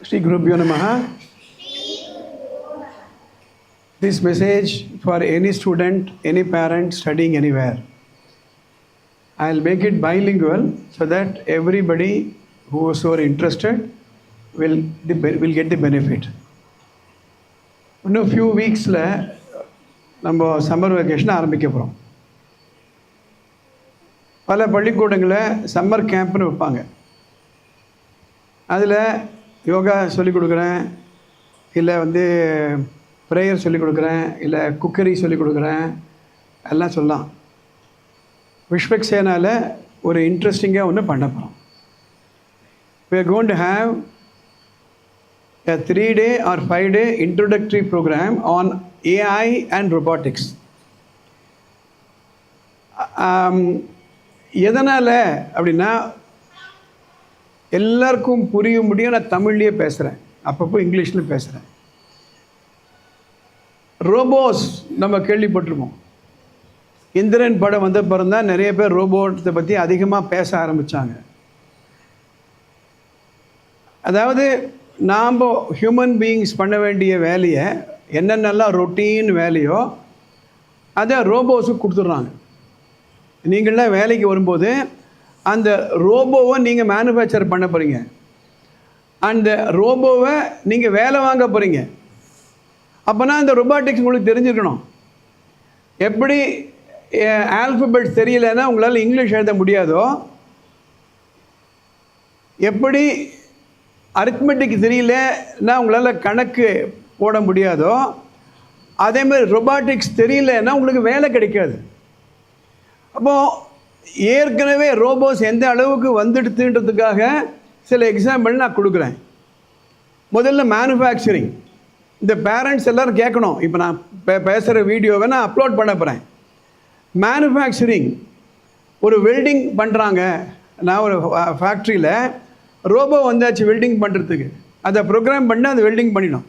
Shri Gurubhyo Namaha. This message for any student, any parent studying anywhere. I'll make it bilingual so that everybody who is so interested will get the benefit. In a few weeks, நம்ம summer vacation ஆரம்பிக்க போகிறோம். பல பள்ளிக்கூடங்களில் summer கேம்ப்னு வைப்பாங்க. அதில் யோகா சொல்லிக் கொடுக்குறேன், இல்லை ப்ரேயர் சொல்லிக் கொடுக்குறேன், இல்லை குக்கரி சொல்லிக் கொடுக்குறேன், எல்லாம் சொல்லலாம். விஸ்வக்சேனாவில் ஒரு இன்ட்ரெஸ்டிங்காக ஒன்று பண்ண போகிறோம். We are going to have a 3-day or 5-day introductory program on AI and robotics. எதனால் அப்படின்னா, எல்லாருக்கும் புரிய முடியும். நான் தமிழ்லேயே பேசுகிறேன், அப்பப்போ இங்கிலீஷில் பேசுகிறேன். ரோபோஸ் நம்ம கேள்விப்பட்டிருக்கோம். இந்திரன் படம் வந்த பிறந்தான் நிறைய பேர் ரோபோட்டை பற்றி அதிகமாக பேச ஆரம்பித்தாங்க. அதாவது நாம் ஹியூமன் பீயிங்ஸ் பண்ண வேண்டிய வேலையை, என்னென்னலாம் ரொட்டீன் வேலையோ அதை ரோபோஸுக்கு கொடுத்துட்றாங்க. நீங்களாம் வேலைக்கு வரும்போது அந்த ரோபோவை நீங்கள் மேனுஃபேக்சர் பண்ண போகிறீங்க, அந்த ரோபோவை நீங்கள் வேலை வாங்க போகிறீங்க. அப்போனா அந்த ரொபாட்டிக்ஸ் உங்களுக்கு தெரிஞ்சுக்கணும். எப்படி ஆல்ஃபபெட் தெரியலைன்னா உங்களால் இங்கிலீஷ் எழுத முடியாதோ, எப்படி அரித்மெட்டிக் தெரியலன்னா உங்களால் கணக்கு போட முடியாதோ, அதேமாதிரி ரொபாட்டிக்ஸ் தெரியலன்னா உங்களுக்கு வேலை கிடைக்காது. அப்போது ஏற்கனவே ரோபோஸ் எந்த அளவுக்கு வந்துடுதுன்றதுக்காக சில எக்ஸாம்பிள் நான் கொடுக்குறேன். முதல்ல மேனுஃபேக்சரிங். இந்த பேரண்ட்ஸ் எல்லோரும் கேட்கணும். இப்போ நான் பேசுகிற வீடியோவை நான் அப்லோட் பண்ண போகிறேன். மேனுஃபேக்சரிங், ஒரு வெல்டிங் பண்ணுறாங்க. நான் ஒரு ஃபேக்ட்ரியில் ரோபோ வந்தாச்சு வெல்டிங் பண்ணுறதுக்கு. அதை ப்ரோக்ராம் பண்ணி அது வெல்டிங் பண்ணிடும்.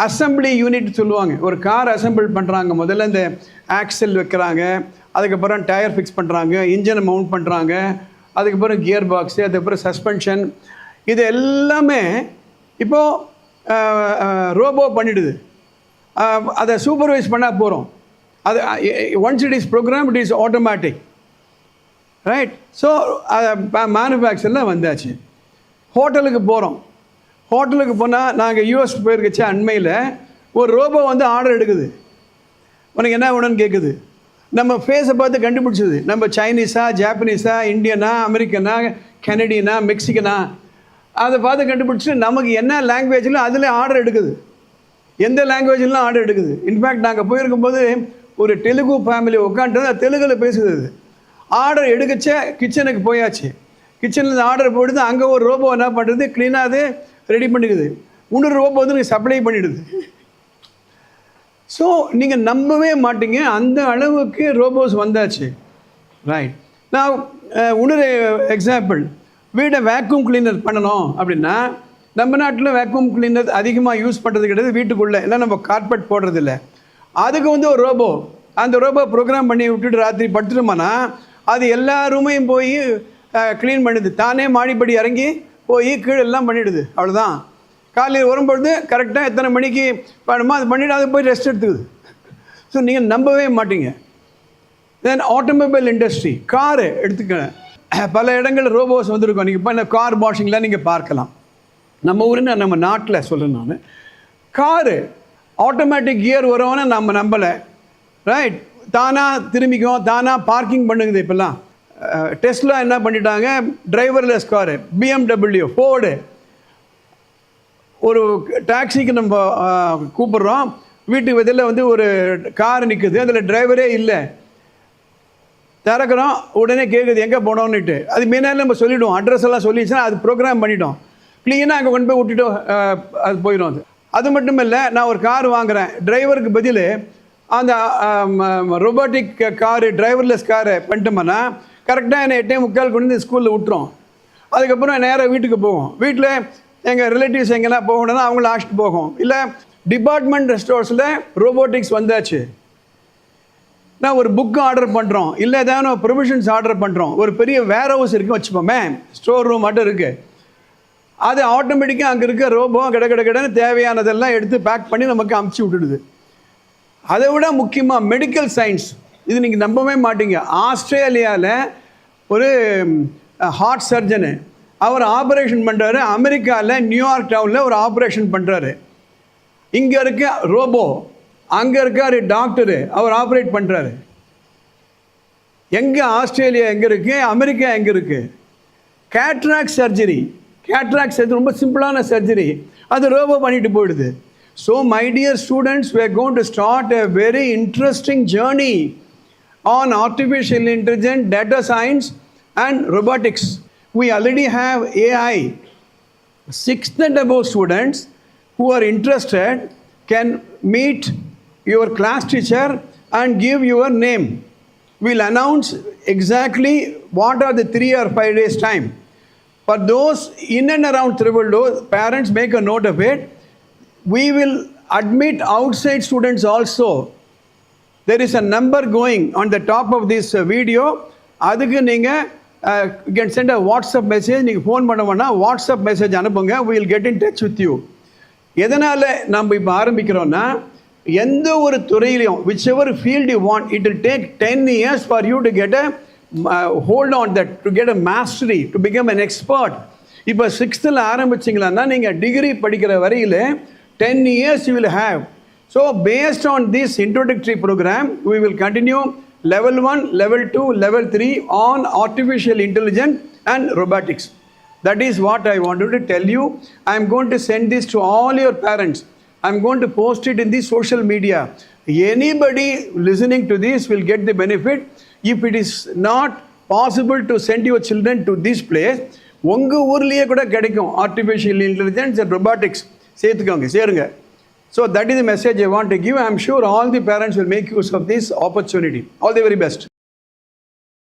அசம்பிளி யூனிட் சொல்லுவாங்க. ஒரு கார் அசம்பிள் பண்ணுறாங்க. முதல்ல இந்த ஆக்சல் வைக்கிறாங்க, அதுக்கப்புறம் டயர் ஃபிக்ஸ் பண்ணுறாங்க, இன்ஜினை மவுண்ட் பண்ணுறாங்க, அதுக்கப்புறம் கியர் பாக்ஸு, அதுக்கப்புறம் சஸ்பென்ஷன். இது எல்லாமே இப்போது ரோபோ பண்ணிடுது. அதை சூப்பர்வைஸ் பண்ணால் போகிறோம். அது once it is program, it is automatic, right? So மேனுஃபேக்சரில் வந்தாச்சு. ஹோட்டலுக்கு போகிறோம். ஹோட்டலுக்கு போனால், நாங்கள் யூஎஸ் போயிருக்கச்சு அண்மையில், ஒரு ரோபோ ஆர்டர் எடுக்குது. உனக்கு என்ன வேணும்னு கேட்குது. நம்ம ஃபேஸை பார்த்து கண்டுபிடிச்சது. நம்ம சைனீஸா, ஜாப்பனீஸா, இந்தியனா, அமெரிக்கனா, கனடியனா, மெக்சிகனா, அதை பார்த்து கண்டுபிடிச்சி நமக்கு என்ன லாங்குவேஜில் அதில் ஆர்டர் எடுக்குது. எந்த லாங்குவேஜ்லாம் ஆர்டர் எடுக்குது. இன்ஃபேக்ட் நாங்கள் போயிருக்கும்போது ஒரு தெலுங்கு ஃபேமிலி உட்காந்துட்டு தெலுங்கில் பேசுது. ஆர்டர் எடுக்கச்ச கிச்சனுக்கு போயாச்சு. கிச்சனில் ஆர்டர் போயிடுது. அங்கே ஒரு ரோபோ என்ன பண்ணுறது, க்ளீனாக அது ரெடி பண்ணிக்குது. இன்னொரு ரோபோ நீங்கள் சப்ளை பண்ணிவிடுது. ஸோ நீங்கள் நம்பவே மாட்டீங்க, அந்த அளவுக்கு ரோபோஸ் வந்தாச்சு, ரைட்? நான் இன்னொரு எக்ஸாம்பிள். வீடை வேக்யூம் கிளீனர் பண்ணணும் அப்படின்னா, நம்ம நாட்டில் வேக்யூம் கிளீனர் அதிகமாக யூஸ் பண்ணுறது கிடையாது வீட்டுக்குள்ளே. ஏன்னா நம்ம கார்பெட் போடுறதில்ல. அதுக்கு ஒரு ரோபோ, அந்த ரோபோ ப்ரோக்ராம் பண்ணி விட்டுட்டு ராத்திரி படுத்துட்டோம்னா அது எல்லா ரூமையும் போய் க்ளீன் பண்ணிடுது. தானே மாடிப்படி இறங்கி போய் கீழெல்லாம் பண்ணிவிடுது. அவ்வளோதான். காலையில் வரும்பொழுது கரெக்டாக எத்தனை மணிக்கு பண்ணுமோ அது பண்ணிவிட்டு அது போய் ரெஸ்ட் எடுத்துக்குது. ஸோ நீங்கள் நம்பவே மாட்டீங்க. தென் ஆட்டோமொபைல் இண்டஸ்ட்ரி, காரு எடுத்துக்கிறேன். பல இடங்களில் ரோபோஸ் வந்திருக்கோம். நீங்கள் இப்போ இந்த கார் வாஷிங்லாம் நீங்கள் பார்க்கலாம். நம்ம ஊருன்னு நம்ம நாட்டில் சொல்கிறேன் நான். காரு ஆட்டோமேட்டிக் கியர் வருவோன்னு நம்ம நம்பலை, ரைட்? தானாக திரும்பிக்கும், தானாக பார்க்கிங் பண்ணுங்குது. இப்போல்லாம் டெஸ்லா என்ன பண்ணிட்டாங்க, டிரைவர்லெஸ் காரு. BMW, Ford. ஒரு டாக்ஸிக்கு நம்ம கூப்பிட்றோம், வீட்டுக்கு வெளியில் ஒரு கார் நிற்குது, அதில் டிரைவரே இல்லை. திறக்கிறோம், உடனே கேட்குது எங்கே போனோன்னுட்டு. அது முன்னாடி நம்ம சொல்லிவிடுவோம், அட்ரஸ் எல்லாம் சொல்லிடுச்சுன்னா அது ப்ரோக்ராம் பண்ணிட்டோம். க்ளீனாக அங்கே கொண்டு போய் விட்டுட்டு அது போயிடும். அது மட்டும் இல்லை, நான் ஒரு கார் வாங்குகிறேன். டிரைவருக்கு பதில் அந்த ரொபாட்டிக் காரு, டிரைவர்லெஸ் காரை பண்ணிட்டோம்னா கரெக்டாக என்னை 8:45 கொண்டு வந்து ஸ்கூலில் விட்டுரும். அதுக்கப்புறம் நேராக வீட்டுக்கு போகும். வீட்டில் எங்கள் ரிலேட்டிவ்ஸ் எங்கெல்லாம் போகணுன்னா அவங்கள அழைச்சிட்டு போகும். இல்லை டிபார்ட்மெண்ட் ஸ்டோர்ஸில் ரோபோட்டிக்ஸ் வந்தாச்சு. நான் ஒரு புக்கு ஆர்டர் பண்ணுறோம், இல்லை ஏதாவது ப்ரொவிஷன்ஸ் ஆர்டர் பண்ணுறோம். ஒரு பெரிய வேர் ஹவுஸ் இருக்குன்னு வச்சுப்போமே, ஸ்டோர் ரூம் மட்டும் இருக்குது. அது ஆட்டோமேட்டிக்காக அங்கே இருக்க ரோபோ கடன்னு தேவையானதெல்லாம் எடுத்து பேக் பண்ணி நமக்கு அமுச்சு விட்டுடுது. அதை விட முக்கியமாக மெடிக்கல் சயின்ஸ், இது நீங்கள் நம்பவே மாட்டீங்க. ஆஸ்திரேலியாவில் ஒரு ஹார்ட் சர்ஜனு அவர் ஆப்ரேஷன் பண்ணுறாரு. அமெரிக்காவில் நியூயார்க் டவுனில் ஒரு ஆப்ரேஷன் பண்ணுறாரு. இங்கே இருக்க ரோபோ, அங்கே இருக்கார் டாக்டரு, அவர் ஆப்ரேட் பண்ணுறாரு. எங்கே ஆஸ்திரேலியா எங்கே இருக்குது, அமெரிக்கா எங்கே இருக்குது? கேட்ராக்ட் சர்ஜரி ரொம்ப சிம்பிளான சர்ஜரி, அது ரோபோ பண்ணிட்டு போயிடுது. So my dear students, we are going to start a very interesting journey on artificial intelligence, data science and robotics. We already have AI. 6th and above students who are interested can meet your class teacher and give your name. We'll announce exactly what are the 3 or 5 days time. For those in and around Trivandrum, parents make a note of it. We will admit outside students also. There is a number going on the top of this video. அதுக்கு நீங்கள் you can send a WhatsApp message. நீங்கள் phone பண்ண வேணால் WhatsApp message அனுப்புங்க. we will get in touch with you. எதனால் நம்ம இப்போ ஆரம்பிக்கிறோன்னா, எந்த ஒரு துறையிலையும் whichever field you want, it will take 10 years for you to get a hold on that, to get a mastery, to become an expert. இப்போ 6th ஆரம்பிச்சிங்களான்னா நீங்கள் degree படிக்கிற வரையில் 10 years you will have. So based on this introductory program, we will continue level 1, level 2, level 3 on artificial intelligence and robotics. That is what I wanted to tell you. I am going to send this to all your parents. I am going to post it in the social media. Anybody listening to this will get the benefit. If it is not possible to send your children to this place, உங்கள் ஊர்லேயே கூட கிடைக்கும் artificial intelligence and robotics. சேருங்க. So that is the message I want to give. I am sure all the parents will make use of this opportunity. All the very best.